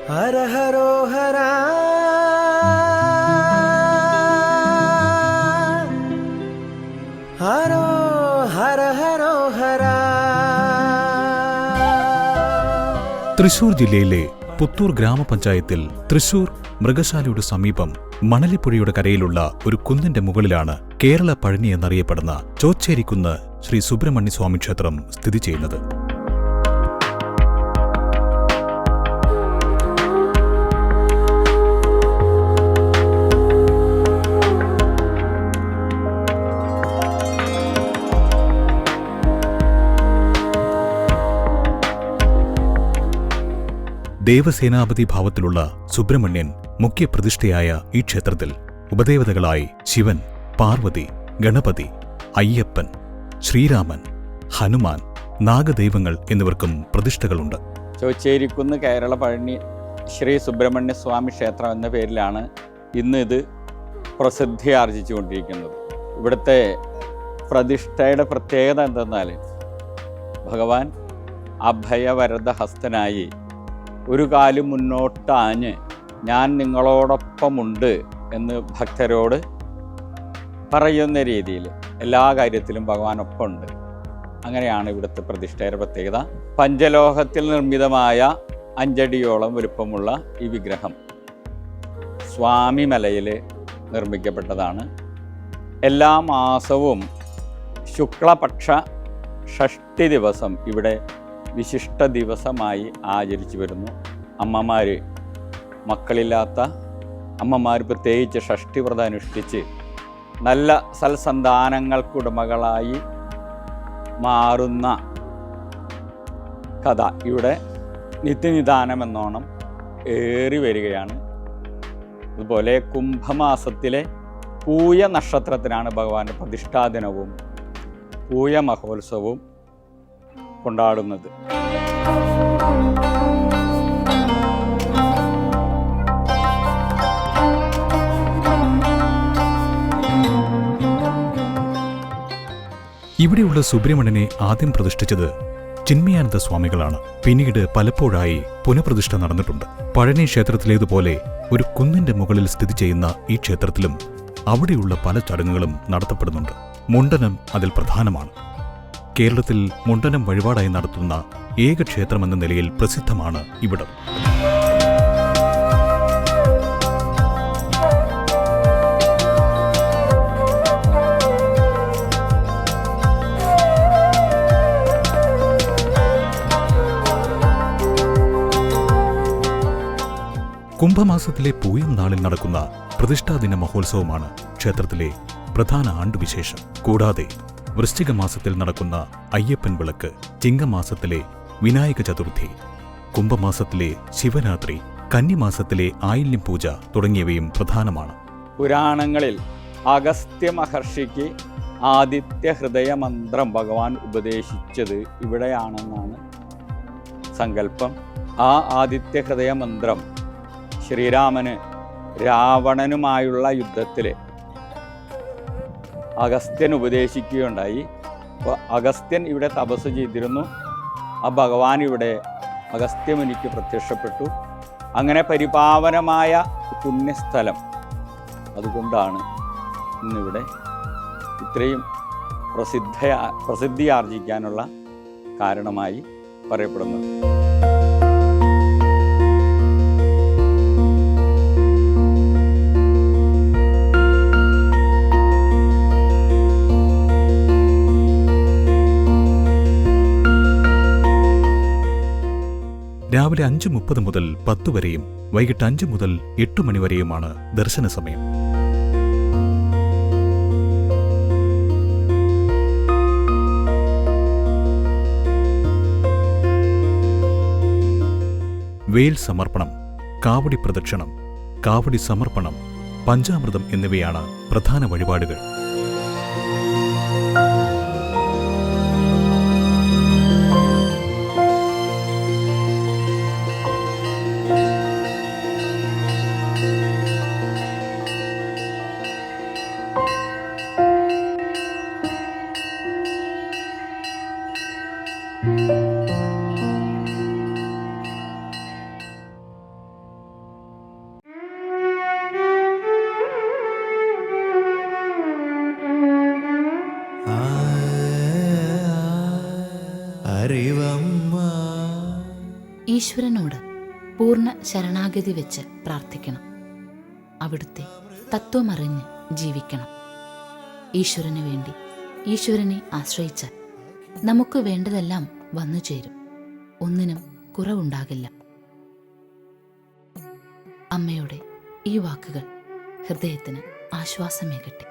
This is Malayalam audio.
ഹര ഹരോ ഹര ഹരോ ഹര ഹരോ ഹര. തൃശൂർ ജില്ലയിലെ പുത്തൂർ ഗ്രാമപഞ്ചായത്തിൽ തൃശൂർ മൃഗശാലയുടെ സമീപം മണലിപ്പുഴയുടെ കരയിലുള്ള ഒരു കുന്നിന്റെ മുകളിലാണ് കേരള പഴനി എന്നറിയപ്പെടുന്ന ചോച്ചേരിക്കുന്ന് ശ്രീ സുബ്രഹ്മണ്യ സ്വാമി ക്ഷേത്രം സ്ഥിതി ചെയ്യുന്നത്. ദേവസേനാപതി ഭാവത്തിലുള്ള സുബ്രഹ്മണ്യൻ മുഖ്യപ്രതിഷ്ഠയായ ഈ ക്ഷേത്രത്തിൽ ഉപദേവതകളായി ശിവൻ, പാർവതി, ഗണപതി, അയ്യപ്പൻ, ശ്രീരാമൻ, ഹനുമാൻ, നാഗദൈവങ്ങൾ എന്നിവർക്കും പ്രതിഷ്ഠകളുണ്ട്. ചോച്ചേരിക്കുന്ന് കേരള പഴനി ശ്രീ സുബ്രഹ്മണ്യ സ്വാമി ക്ഷേത്രം എന്ന പേരിലാണ് ഇന്ന് ഇത് പ്രസിദ്ധി ആർജിച്ചുകൊണ്ടിരിക്കുന്നത്. ഇവിടുത്തെ പ്രതിഷ്ഠയുടെ പ്രത്യേകത എന്തെന്നാൽ ഭഗവാൻ അഭയവരദഹസ്തനായി ഒരു കാല് മുന്നോട്ടാഞ്ഞ് ഞാൻ നിങ്ങളോടൊപ്പമുണ്ട് എന്ന് ഭക്തരോട് പറയുന്ന രീതിയിൽ എല്ലാ കാര്യത്തിലും ഭഗവാനൊപ്പമുണ്ട്. അങ്ങനെയാണ് ഇവിടുത്തെ പ്രതിഷ്ഠയുടെ പ്രത്യേകത. പഞ്ചലോഹത്തിൽ നിർമ്മിതമായ 5 അടിയോളം വലുപ്പമുള്ള ഈ വിഗ്രഹം സ്വാമിമലയിൽ നിർമ്മിക്കപ്പെട്ടതാണ്. എല്ലാ മാസവും ശുക്ലപക്ഷ ഷഷ്ടി ദിവസം ഇവിടെ വിശിഷ്ട ദിവസമായി ആചരിച്ചു വരുന്നു. അമ്മമാർ, മക്കളില്ലാത്ത അമ്മമാർ പ്രത്യേകിച്ച് ഷഷ്ടിവ്രതം അനുഷ്ഠിച്ച് നല്ല സൽസന്താനങ്ങൾക്കുടമകളായി മാറുന്ന കഥ ഇവിടെ നിത്യനിദാനമെന്നോണം ഏറി വരികയാണ്. അതുപോലെ കുംഭമാസത്തിലെ പൂയ നക്ഷത്രത്തിനാണ് ഭഗവാന്റെ പ്രതിഷ്ഠാദിനവും പൂയ മഹോത്സവവും കൊണ്ടാടുന്നത്. ഇവിടെയുള്ള സുബ്രഹ്മണ്യനെ ആദ്യം പ്രതിഷ്ഠിച്ചത് ചിന്മയാനന്ദ സ്വാമികളാണ്. പിന്നീട് പലപ്പോഴായി പുനഃപ്രതിഷ്ഠ നടന്നിട്ടുണ്ട്. പഴനി ക്ഷേത്രത്തിലേതുപോലെ ഒരു കുന്നിന്റെ മുകളിൽ സ്ഥിതി ചെയ്യുന്ന ഈ ക്ഷേത്രത്തിലും അവിടെയുള്ള പല ചടങ്ങുകളും നടത്തപ്പെടുന്നുണ്ട്. മുണ്ടനം അതിൽ പ്രധാനമാണ്. കേരളത്തിൽ മുണ്ടനം വഴിപാടായി നടത്തുന്ന ഏക ക്ഷേത്രമെന്ന നിലയിൽ പ്രസിദ്ധമാണ് ഇവിടം. കുംഭമാസത്തിലെ പൂയം നാളിൽ നടക്കുന്ന പ്രതിഷ്ഠാദിന മഹോത്സവമാണ് ക്ഷേത്രത്തിലെ പ്രധാന ആണ്ടുവിശേഷം. കൂടാതെ വൃശ്ചിക മാസത്തിൽ നടക്കുന്ന അയ്യപ്പൻ വിളക്ക്, ചിങ്ങമാസത്തിലെ വിനായക ചതുർത്ഥി, കുംഭമാസത്തിലെ ശിവരാത്രി, കന്നിമാസത്തിലെ ആയില്യം പൂജ തുടങ്ങിയവയും പ്രധാനമാണ്. പുരാണങ്ങളിൽ അഗസ്ത്യ മഹർഷിക്ക് ആദിത്യ ഹൃദയമന്ത്രം ഭഗവാൻ ഉപദേശിച്ചത് ഇവിടെയാണെന്നാണ് സങ്കല്പം. ആ ആദിത്യ ഹൃദയമന്ത്രം ശ്രീരാമന് രാവണനുമായുള്ള യുദ്ധത്തിൽ അഗസ്ത്യൻ ഉപദേശിക്കുകയുണ്ടായി. അപ്പോൾ അഗസ്ത്യൻ ഇവിടെ തപസ് ചെയ്തിരുന്നു. ആ ഭഗവാൻ ഇവിടെ അഗസ്ത്യമുനിക്ക് പ്രത്യക്ഷപ്പെട്ടു. അങ്ങനെ പരിപാവനമായ പുണ്യസ്ഥലം. അതുകൊണ്ടാണ് ഇന്നിവിടെ ഇത്രയും പ്രസിദ്ധി ആർജിക്കാനുള്ള കാരണമായി പറയപ്പെടുന്നത്. രാവിലെ 5:30 മുതൽ 10 വരെയും വൈകിട്ട് 5 മുതൽ 8 മണി വരെയുമാണ് ദർശന സമയം. വേൽ സമർപ്പണം, കാവടി പ്രദക്ഷിണം, കാവടി സമർപ്പണം, പഞ്ചാമൃതം എന്നിവയാണ് പ്രധാന വഴിപാടുകൾ. അറിവമ്മ. ഈശ്വരനോട് പൂർണ്ണ ശരണാഗതി വെച്ച് പ്രാർത്ഥിക്കണം. അവിടുത്തെ തത്വമറിഞ്ഞ് ജീവിക്കണം. ഈശ്വരന് വേണ്ടി ഈശ്വരനെ ആശ്രയിച്ചാൽ നമുക്ക് വേണ്ടതെല്ലാം വന്നു ചേരും. ഒന്നിനും കുറവുണ്ടാകില്ല. അമ്മയുടെ ഈ വാക്കുകൾ ഹൃദയത്തിന് ആശ്വാസമേകട്ടെ.